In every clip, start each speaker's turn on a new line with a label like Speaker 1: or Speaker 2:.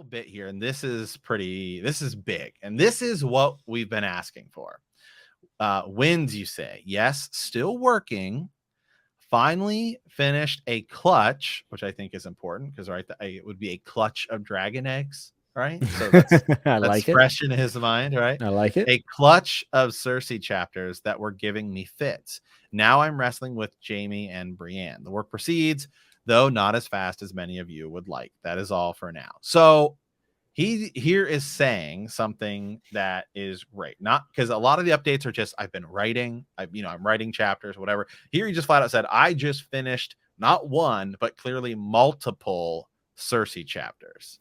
Speaker 1: bit here, and this is big, and this is what we've been asking for. Wins, you say? Yes, still working. Finally finished a clutch, which I think is important because it would be a clutch of dragon eggs, right? So that's
Speaker 2: I like it.
Speaker 1: fresh in his mind, right?
Speaker 2: I like it.
Speaker 1: A clutch of Cersei chapters that were giving me fits. Now I'm wrestling with Jaime and Brienne. The work proceeds, though not as fast as many of you would like. That is all for now. So he here is saying something that is right, not because a lot of the updates are just I'm writing chapters, whatever. Here he just flat out said I just finished not one but clearly multiple Cersei chapters.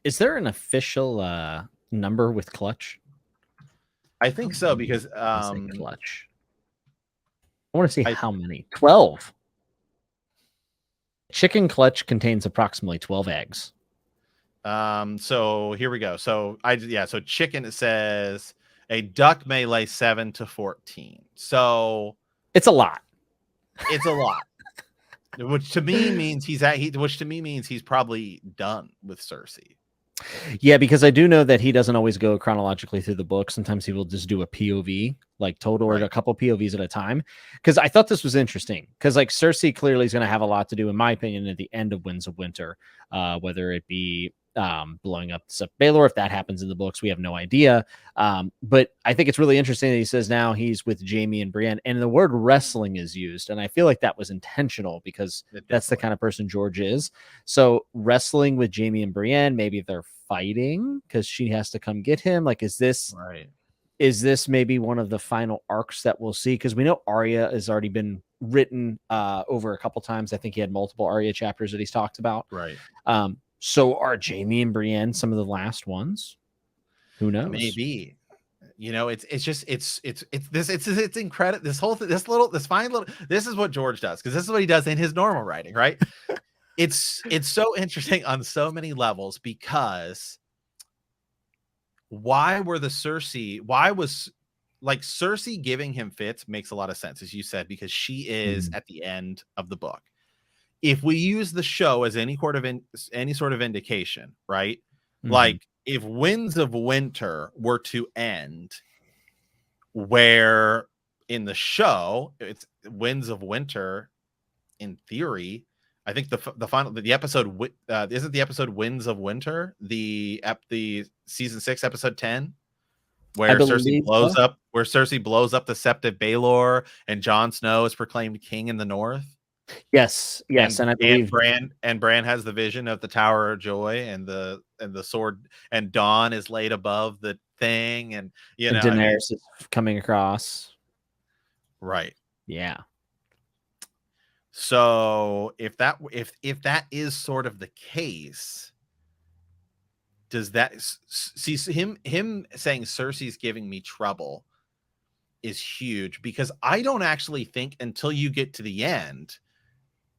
Speaker 2: Is there an official number with clutch?
Speaker 1: I think so because
Speaker 2: clutch. I want to see
Speaker 1: I
Speaker 2: how many. 12. Chicken clutch contains approximately 12 eggs.
Speaker 1: So here we go. So so chicken, it says a duck may lay 7 to 14. So
Speaker 2: it's a lot.
Speaker 1: It's a lot. Which to me means he's probably done with Cersei.
Speaker 2: Yeah, because I do know that he doesn't always go chronologically through the book. Sometimes he will just do a POV, like total or a couple POVs at a time. Because I thought this was interesting. Because like Cersei clearly is going to have a lot to do, in my opinion, at the end of Winds of Winter, whether it be blowing up the Baelor. If that happens in the books, we have no idea. But I think it's really interesting that he says now he's with Jaime and Brienne, and the word wrestling is used, and I feel like that was intentional because that's the kind of person George is. So wrestling with Jaime and Brienne, maybe they're fighting because she has to come get him. Like, is this
Speaker 1: right?
Speaker 2: Is this maybe one of the final arcs that we'll see? Because we know Arya has already been written over a couple times. I think he had multiple Arya chapters that he's talked about.
Speaker 1: Right.
Speaker 2: So are Jaime and Brienne some of the last ones? Who knows?
Speaker 1: Maybe. It's incredible. This whole thing, this is what George does, because this is what he does in his normal writing, right? it's so interesting on so many levels, because why was Cersei giving him fits makes a lot of sense, as you said, because she is at the end of the book. If we use the show as any sort of indication, right? Like if Winds of Winter were to end where in the show it's Winds of Winter, in theory, I think the episode isn't the episode Winds of Winter, the season 6 episode 10, where Cersei blows up the Sept of Baelor and Jon Snow is proclaimed king in the north.
Speaker 2: Yes, and I believe
Speaker 1: Bran has the vision of the Tower of Joy and the sword, and Dawn is laid above the thing, and
Speaker 2: Daenerys is coming across.
Speaker 1: Right.
Speaker 2: Yeah.
Speaker 1: So if that is sort of the case, does that see him saying Cersei's giving me trouble is huge, because I don't actually think until you get to the end,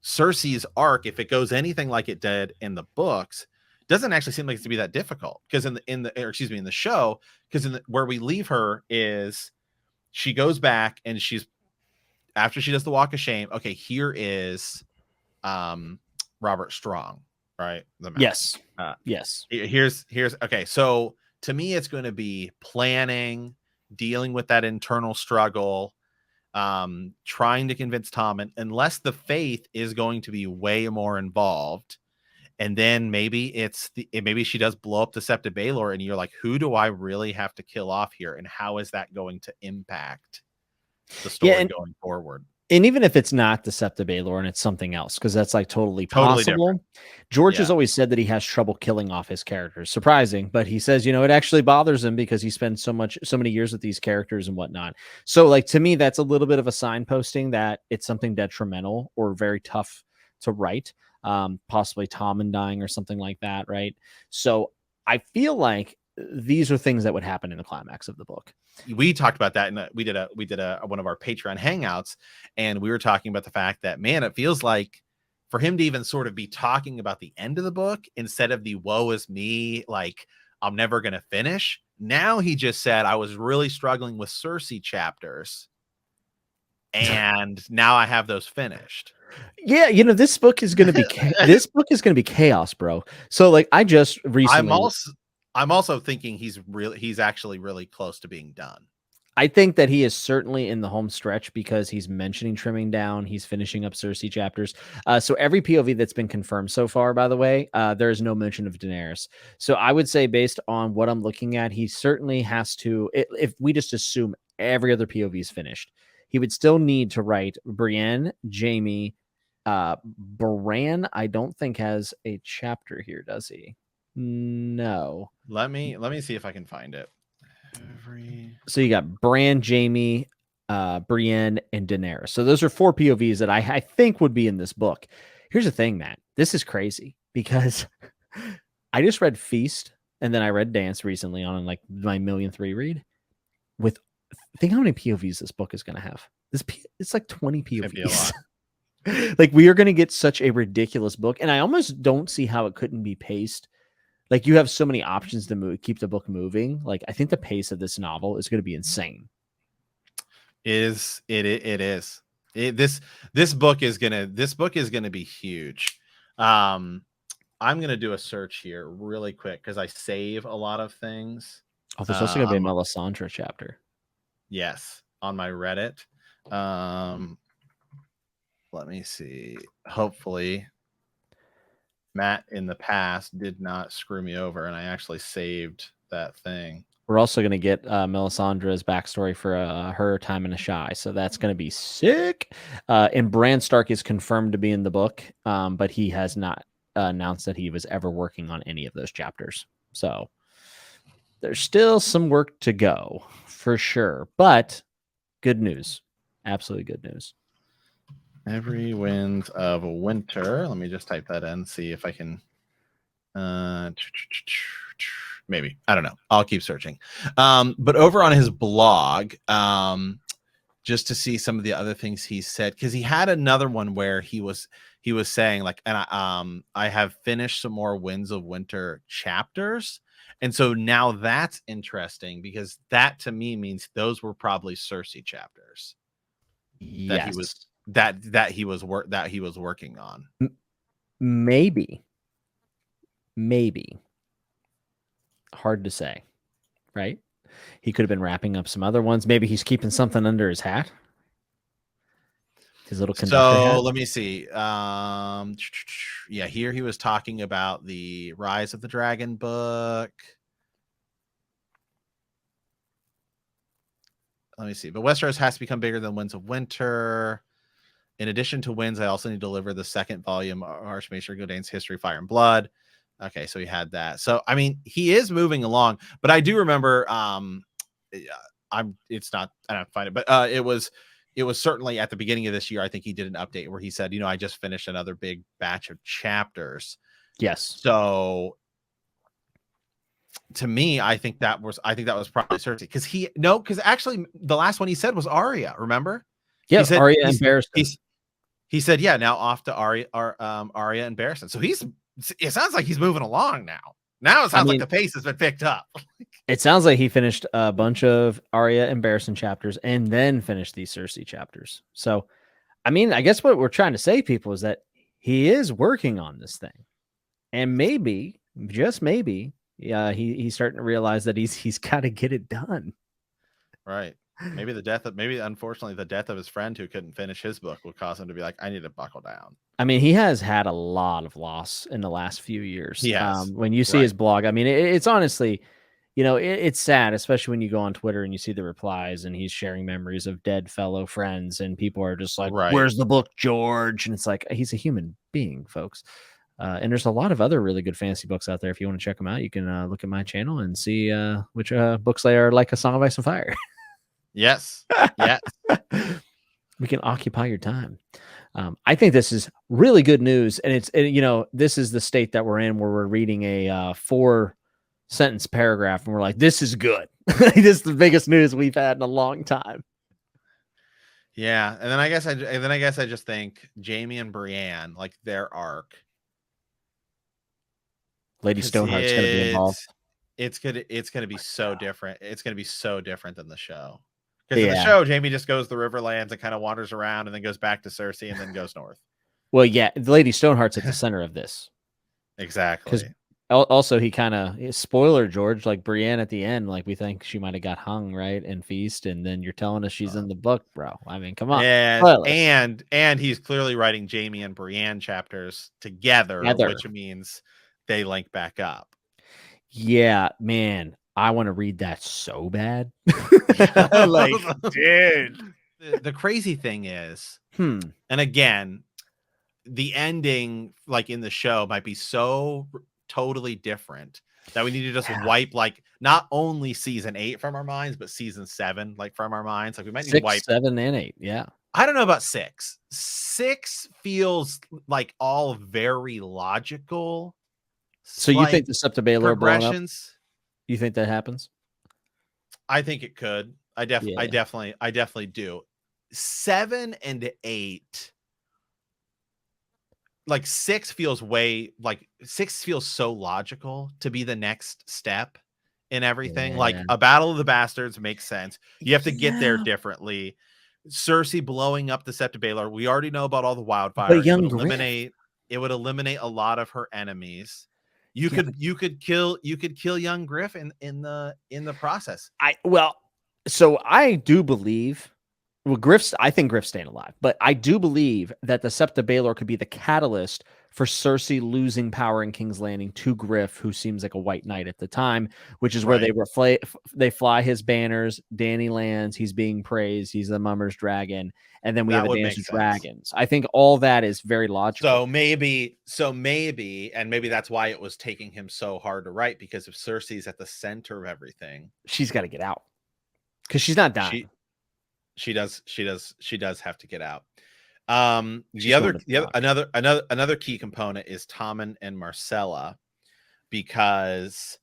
Speaker 1: Cersei's arc, if it goes anything like it did in the books, doesn't actually seem like it's to be that difficult. Because in the show, because where we leave her is she goes back and after she does the walk of shame. Okay, here is Robert Strong, right?
Speaker 2: Yes.
Speaker 1: Here's okay. So to me, it's going to be planning, dealing with that internal struggle, trying to convince Tom, and unless the faith is going to be way more involved, and then maybe maybe she does blow up the Sept of Baelor, and you're like, who do I really have to kill off here, and how is that going to impact the story going forward?
Speaker 2: And even if it's not the Sept of Baelor and it's something else, because that's like totally possible.
Speaker 1: Different.
Speaker 2: George has always said that he has trouble killing off his characters. Surprising, but he says, it actually bothers him because he spends so many years with these characters and whatnot. So like, to me, that's a little bit of a signposting that it's something detrimental or very tough to write. Possibly Tommen dying or something like that. Right. So I feel like these are things that would happen in the climax of the book.
Speaker 1: We talked about that, and we did one of our Patreon hangouts, and we were talking about the fact that, man, it feels like for him to even sort of be talking about the end of the book instead of the woe is me, like I'm never going to finish. Now he just said, I was really struggling with Cersei chapters, and now I have those finished.
Speaker 2: Yeah, this book is going to be chaos, bro. So like I just recently
Speaker 1: I'm also thinking he's actually really close to being done.
Speaker 2: I think that he is certainly in the home stretch because he's mentioning trimming down. He's finishing up Cersei chapters. So every POV that's been confirmed so far, by the way, there is no mention of Daenerys. So I would say, based on what I'm looking at, he certainly has to. If we just assume every other POV is finished, he would still need to write Brienne, Jaime, Bran. I don't think has a chapter here, does he? No.
Speaker 1: Let me see if I can find it.
Speaker 2: So you got Bran, Jaime, Brienne, and Daenerys. So those are 4 POVs that I think would be in this book. Here's the thing, Matt. This is crazy because I just read Feast and then I read Dance recently on like my millionth reread. Think how many POVs this book is going to have. It's like 20 POVs. Like we are going to get such a ridiculous book, and I almost don't see how it couldn't be paced. Like you have so many options to keep the book moving. Like I think the pace of this novel is going to be insane.
Speaker 1: It is. This book is gonna be huge. I'm gonna do a search here really quick because I save a lot of things.
Speaker 2: Oh, there's also gonna be a Melisandre chapter.
Speaker 1: Yes, on my Reddit. Let me see. Hopefully, Matt in the past did not screw me over, and I actually saved that thing.
Speaker 2: We're also going to get Melisandre's backstory for her time in Ashai, so that's going to be sick. And Bran Stark is confirmed to be in the book, but he has not announced that he was ever working on any of those chapters. So there's still some work to go for sure, but good news. Absolutely good news.
Speaker 1: Every Wind of Winter. Let me just type that in, see if I can. Maybe, I don't know. I'll keep searching. But over on his blog, just to see some of the other things he said, because he had another one where he was saying like, and I have finished some more Winds of Winter chapters, and so now that's interesting because that to me means those were probably Cersei chapters.
Speaker 2: Yes.
Speaker 1: That he was working on.
Speaker 2: Maybe hard to say, right? He could have been wrapping up some other ones. Maybe he's keeping something under his hat. His little conductor hat.
Speaker 1: Let me see. Yeah, here he was talking about the Rise of the Dragon book. Let me see. But Westeros has to become bigger than Winds of Winter. In addition to Winds, I also need to deliver the second volume, Archmaester Godain's History, Fire and Blood. Okay, so he had that. So I mean, he is moving along. But I do remember, it's not. I don't find it, but it was certainly at the beginning of this year. I think he did an update where he said, I just finished another big batch of chapters.
Speaker 2: Yes.
Speaker 1: So to me, I think that was probably Cersei because actually the last one he said was Arya. Remember?
Speaker 2: Yeah, Arya and Barristan.
Speaker 1: He said, yeah, now off to Arya and Barristan. So it sounds like he's moving along now. Now it sounds like the pace has been picked up.
Speaker 2: It sounds like he finished a bunch of Arya and Barristan chapters and then finished these Cersei chapters. So, I mean, I guess what we're trying to say, people, is that he is working on this thing. And maybe, just maybe, he's starting to realize that he's got to get it done.
Speaker 1: Right. Maybe unfortunately the death of his friend who couldn't finish his book will cause him to be like, I need to buckle down.
Speaker 2: I mean, he has had a lot of loss in the last few years.
Speaker 1: Yes.
Speaker 2: When you see his blog, I mean, it's honestly, it's sad, especially when you go on Twitter and you see the replies and he's sharing memories of dead fellow friends and people are just like, where's the book, George? And it's like, he's a human being, folks. And there's a lot of other really good fantasy books out there. If you want to check them out, you can look at my channel and see which books they are, like A Song of Ice and Fire.
Speaker 1: Yes. Yes.
Speaker 2: We can occupy your time. I think this is really good news. And this is the state that we're in where we're reading a 4-sentence paragraph and we're like, this is good. This is the biggest news we've had in a long time.
Speaker 1: Yeah. And then I guess I just think Jaime and Brienne, like their arc.
Speaker 2: Lady Stoneheart's going to be involved.
Speaker 1: It's going to be so different. It's going to be so different than the show. Because in the show, Jaime just goes the Riverlands and kind of wanders around and then goes back to Cersei and then goes north.
Speaker 2: Well, yeah, Lady Stoneheart's at the center of this.
Speaker 1: Exactly.
Speaker 2: Also, he kind of spoiler George, like Brienne at the end, like we think she might have got hung, right, in Feast, and then you're telling us she's in the book, bro. I mean, come on.
Speaker 1: And he's clearly writing Jaime and Brienne chapters together, which means they link back up.
Speaker 2: Yeah, man, I want to read that so bad. Like, dude.
Speaker 1: The crazy thing is, and again, the ending, like in the show, might be so totally different that we need to just wipe, like, not only season 8 from our minds, but season 7, like, from our minds. Like, we might need to wipe
Speaker 2: 7 and 8. Yeah.
Speaker 1: I don't know about 6. 6 feels like all very logical.
Speaker 2: So you think the Septa Baelor
Speaker 1: progressions?
Speaker 2: You think that happens?
Speaker 1: I think it could. I definitely do. 7 and 8, like 6 feels so logical to be the next step in everything. Like a Battle of the Bastards makes sense. You have to get there differently. Cersei blowing up the Septa Baelor. We already know about all the wildfire. It would eliminate a lot of her enemies. You could kill young Griff in the process.
Speaker 2: So I do believe, I think Griff's staying alive, but I do believe that the Septa Baelor could be the catalyst for Cersei losing power in King's Landing to Griff, who seems like a white knight at the time, which is where they fly his banners. Dany lands, he's being praised, he's the Mummer's dragon, and then we have a dance of dragons. I think all that is very logical.
Speaker 1: So maybe, and maybe that's why it was taking him so hard to write, because if Cersei's at the center of everything,
Speaker 2: she's got to get out because she's not dying.
Speaker 1: She does have to get out. Another key component is Tommen and Myrcella, because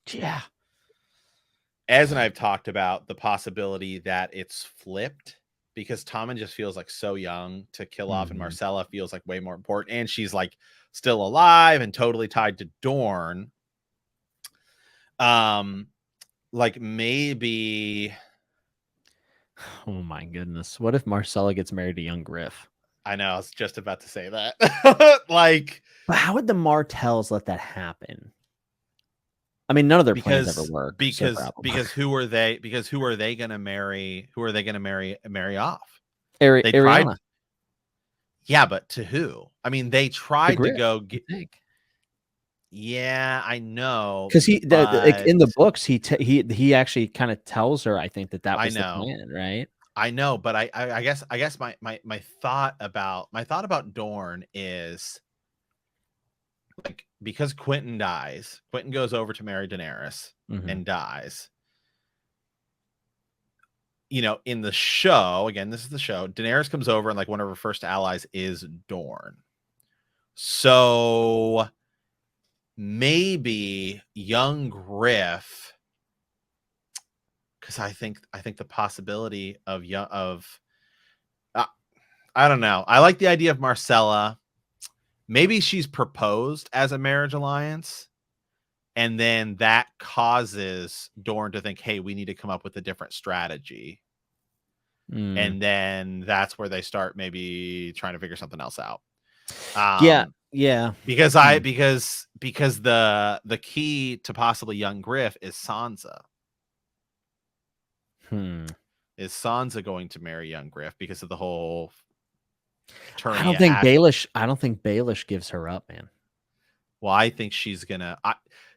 Speaker 1: Ez and I have talked about the possibility that it's flipped, because Tommen just feels like so young to kill off, and Myrcella feels like way more important, and she's like still alive and totally tied to Dorne. Like maybe.
Speaker 2: Oh my goodness. What if Myrcella gets married to young Griff?
Speaker 1: I know, I was just about to say that. Like,
Speaker 2: but how would the Martells let that happen? I mean, none of their plans ever work.
Speaker 1: Because who are they gonna marry? Who are they gonna marry off?
Speaker 2: Ariana.
Speaker 1: Yeah, but to who? I mean, they tried to go get. Yeah, I know.
Speaker 2: Because in the books, he actually kind of tells her, I think that was the plan, right?
Speaker 1: I know, but I guess my thought about Dorne is, like, because Quentin goes over to marry Daenerys and dies. You know, in the show, again, this is the show, Daenerys comes over and like one of her first allies is Dorne. So maybe young Griff, because I think the possibility of I don't know. I like the idea of Myrcella. Maybe she's proposed as a marriage alliance, and then that causes Dorne to think, hey, we need to come up with a different strategy. And then that's where they start maybe trying to figure something else out. Because the key to possibly young Griff is Sansa. Is Sansa going to marry young Griff because of the whole
Speaker 2: I don't think Baelish gives her up, man.
Speaker 1: Well, I think she's gonna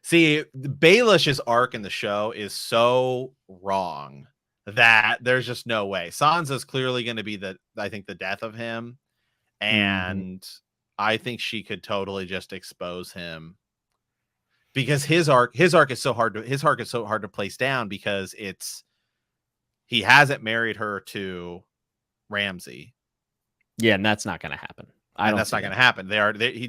Speaker 1: see Baelish's arc in the show is so wrong that there's just no way. Sansa's clearly going to be the death of him, and I think she could totally just expose him, because his arc is so hard to place down, because he hasn't married her to Ramsay.
Speaker 2: Yeah, and that's not going to happen.
Speaker 1: That's not going to happen.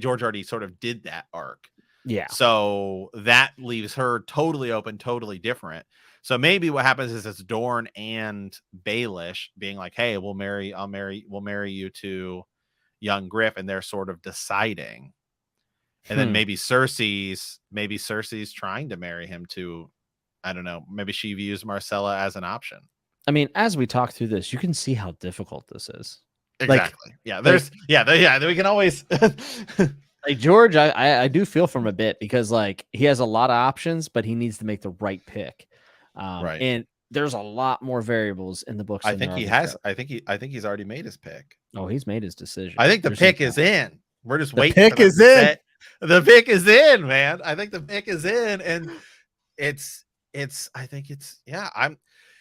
Speaker 1: George already sort of did that arc.
Speaker 2: Yeah.
Speaker 1: So that leaves her totally open, totally different. So maybe what happens is it's Dorne and Baelish being like, hey, we'll marry you to young Griff, and they're sort of deciding. And then maybe Cersei's trying to marry him to, I don't know, maybe she views Myrcella as an option.
Speaker 2: I mean, as we talk through this, you can see how difficult this is.
Speaker 1: Exactly. Yeah. There's we can always
Speaker 2: like George, I do feel from a bit because like he has a lot of options, but he needs to make the right pick.
Speaker 1: right.
Speaker 2: And there's a lot more variables in the books
Speaker 1: I
Speaker 2: than there
Speaker 1: think
Speaker 2: are
Speaker 1: he
Speaker 2: the
Speaker 1: has.
Speaker 2: show.
Speaker 1: I think he's already made his pick.
Speaker 2: Oh, he's made his decision.
Speaker 1: I think the
Speaker 2: There's no
Speaker 1: pick is
Speaker 2: doubt.
Speaker 1: in. We're just
Speaker 2: The
Speaker 1: waiting for
Speaker 2: pick
Speaker 1: them
Speaker 2: is
Speaker 1: to
Speaker 2: in.
Speaker 1: say the pick is in, man. I think the pick is in, and it's I think it's yeah.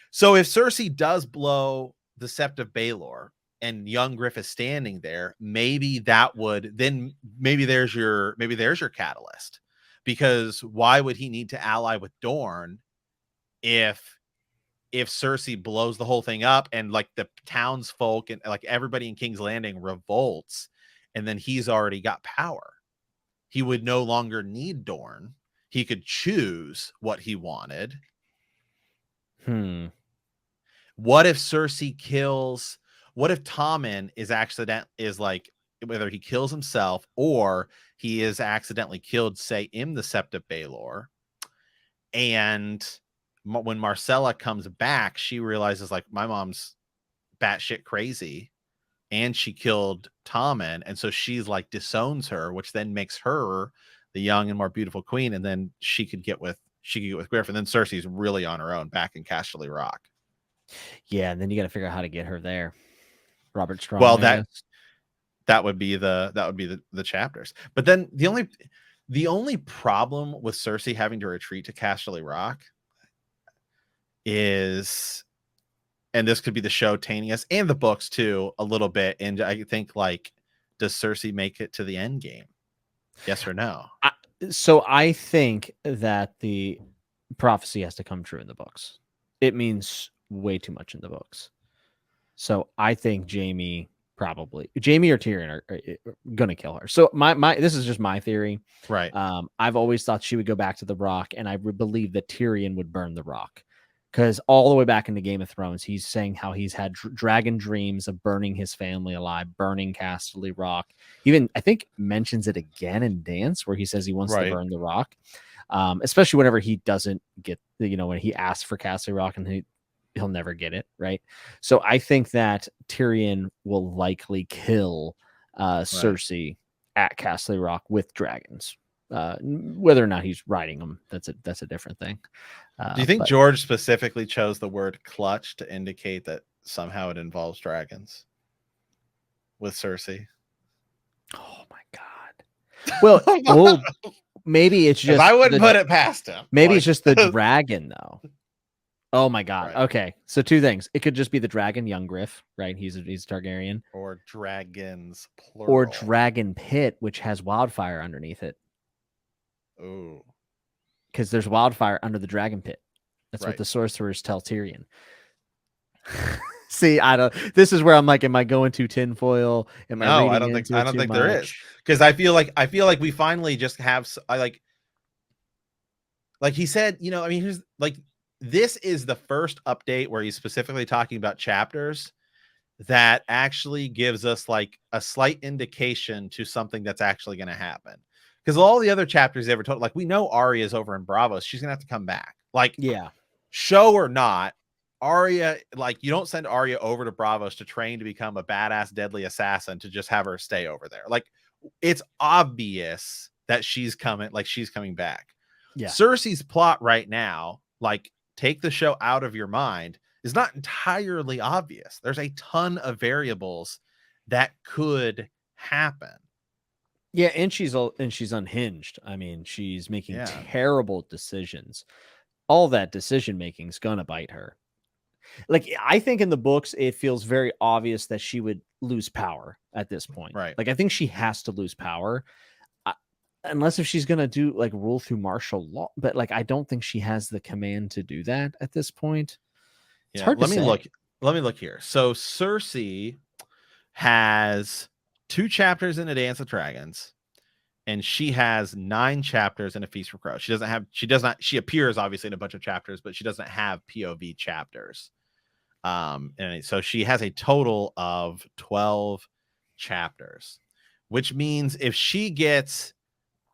Speaker 1: So if Cersei does blow the Sept of Baelor and young Griff is standing there, maybe that would then maybe there's your catalyst. Because why would he need to ally with Dorne if Cersei blows the whole thing up and like the townsfolk and like everybody in King's Landing revolts, and then he's already got power? He would no longer need Dorne. He could choose what he wanted. What if Cersei kills? What if Tommen is like whether he kills himself or he is accidentally killed, say, in the Sept of Baelor, and when Marcella comes back, she realizes like my mom's batshit crazy, and she killed Tommen, and so she's like disowns her, which then makes her the young and more beautiful queen, and then she could get with Griff, and then Cersei's really on her own back in Casterly Rock.
Speaker 2: Yeah, and then you got to figure out how to get her there. Robert Strong.
Speaker 1: Well,
Speaker 2: I guess.
Speaker 1: that would be the chapters. But then the only problem with Cersei having to retreat to Casterly Rock is, and this could be the show tainting us and the books too a little bit, and I think like, does Cersei make it to the end game? Yes or no?
Speaker 2: So I think that the prophecy has to come true in the books. It means way too much in the books. So I think Jamie or Tyrion are going to kill her. So my this is just my theory.
Speaker 1: Right.
Speaker 2: I've always thought she would go back to the Rock, and I would believe that Tyrion would burn the Rock. Because all the way back into Game of Thrones, he's saying how he's had dragon dreams of burning his family alive, burning Casterly Rock. Even, I think, mentions it again in Dance, where he says he wants to burn the Rock. Especially whenever he doesn't get, when he asks for Casterly Rock and he'll never get it, right? So I think that Tyrion will likely kill Cersei at Casterly Rock with dragons. Whether or not he's riding them, that's a different thing.
Speaker 1: Do you think George specifically chose the word clutch to indicate that somehow it involves dragons with Cersei?
Speaker 2: Oh my god. Well, maybe it's just
Speaker 1: I wouldn't put it past him.
Speaker 2: Maybe it's just the dragon though. Oh my god.
Speaker 1: Right.
Speaker 2: Okay. So two things. It could just be the dragon, young Griff, right? He's a Targaryen.
Speaker 1: Or dragons, plural.
Speaker 2: Or Dragon Pit, which has wildfire underneath it.
Speaker 1: Ooh.
Speaker 2: Because there's wildfire under the Dragon Pit. That's what the sorcerers tell Tyrion. See, this is where I'm like, am I going to tinfoil? I don't
Speaker 1: think there is. Because I feel like we finally just have like he said, here's like, this is the first update where he's specifically talking about chapters that actually gives us like a slight indication to something that's actually going to happen. Because all the other chapters they ever told, like, we know Arya's over in Bravos. She's going to have to come back. Like,
Speaker 2: yeah,
Speaker 1: show or not, Arya, like, you don't send Arya over to Bravos to train to become a badass, deadly assassin to just have her stay over there. Like, it's obvious that she's coming back.
Speaker 2: Yeah.
Speaker 1: Cersei's plot right now, like, take the show out of your mind, is not entirely obvious. There's a ton of variables that could happen.
Speaker 2: Yeah, and she's unhinged. I mean, she's making terrible decisions. All that decision making is gonna bite her. Like, I think in the books, it feels very obvious that she would lose power at this point.
Speaker 1: Right.
Speaker 2: Like, I think she has to lose power, unless if she's gonna do like rule through martial law. But like, I don't think she has the command to do that at this point. It's hard to say.
Speaker 1: Let me look here. So Cersei has 2 chapters in A Dance of Dragons, and she has 9 chapters in A Feast for Crows. She appears obviously in a bunch of chapters, but she doesn't have POV chapters. And so she has a total of 12 chapters, which means if she gets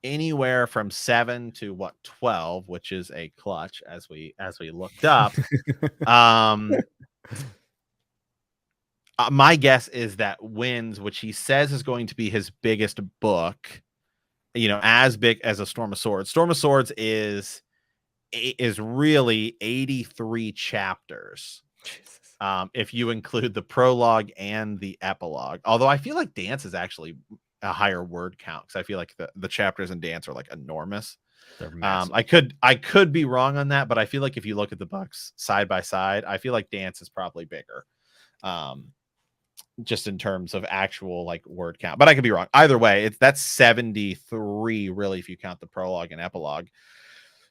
Speaker 1: anywhere from 7 to 12, which is a clutch as we looked up, My guess is that Winds, which he says is going to be his biggest book, as big as a Storm of Swords. Storm of Swords is really 83 chapters.
Speaker 2: Jesus.
Speaker 1: If you include the prologue and the epilogue. Although I feel like Dance is actually a higher word count, because I feel like the chapters in Dance are like enormous.
Speaker 2: They're massive.
Speaker 1: I could be wrong on that, but I feel like if you look at the books side by side, I feel like Dance is probably bigger. Just in terms of actual like word count, but I could be wrong. Either way, that's 73 really, if you count the prologue and epilogue.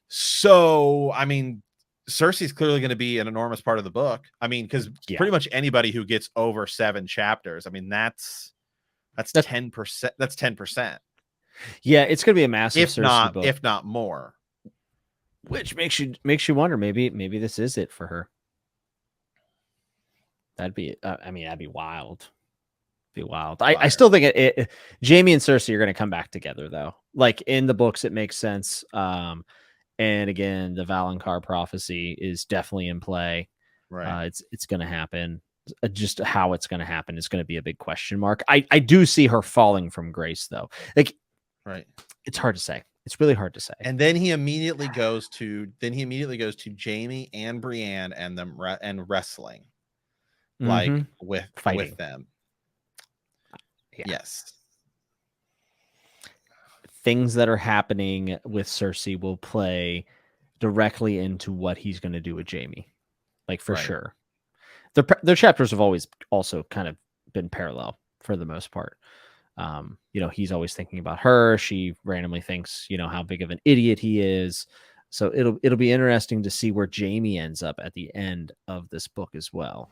Speaker 1: So, I mean, Cersei's clearly going to be an enormous part of the book. I mean, because pretty much anybody who gets over 7 chapters, I mean, that's 10%. That's 10%.
Speaker 2: Yeah, it's going to be a massive Cersei book,
Speaker 1: if not more.
Speaker 2: Which makes you wonder, maybe this is it for her. That'd be, that'd be wild. Be wild. I still think Jaime and Cersei are going to come back together, though. Like in the books, it makes sense. And again, the Valonqar prophecy is definitely in play.
Speaker 1: Right.
Speaker 2: It's going to happen. Just how it's going to happen is going to be a big question mark. I do see her falling from grace, though. Like,
Speaker 1: right.
Speaker 2: It's hard to say. It's really hard to say.
Speaker 1: And then he immediately goes to Jaime and Brienne and them and wrestling, like with them. Yeah. Yes.
Speaker 2: Things that are happening with Cersei will play directly into what he's going to do with Jaime, like for sure. Their chapters have always also kind of been parallel for the most part. He's always thinking about her. She randomly thinks, how big of an idiot he is. So it'll be interesting to see where Jaime ends up at the end of this book as well.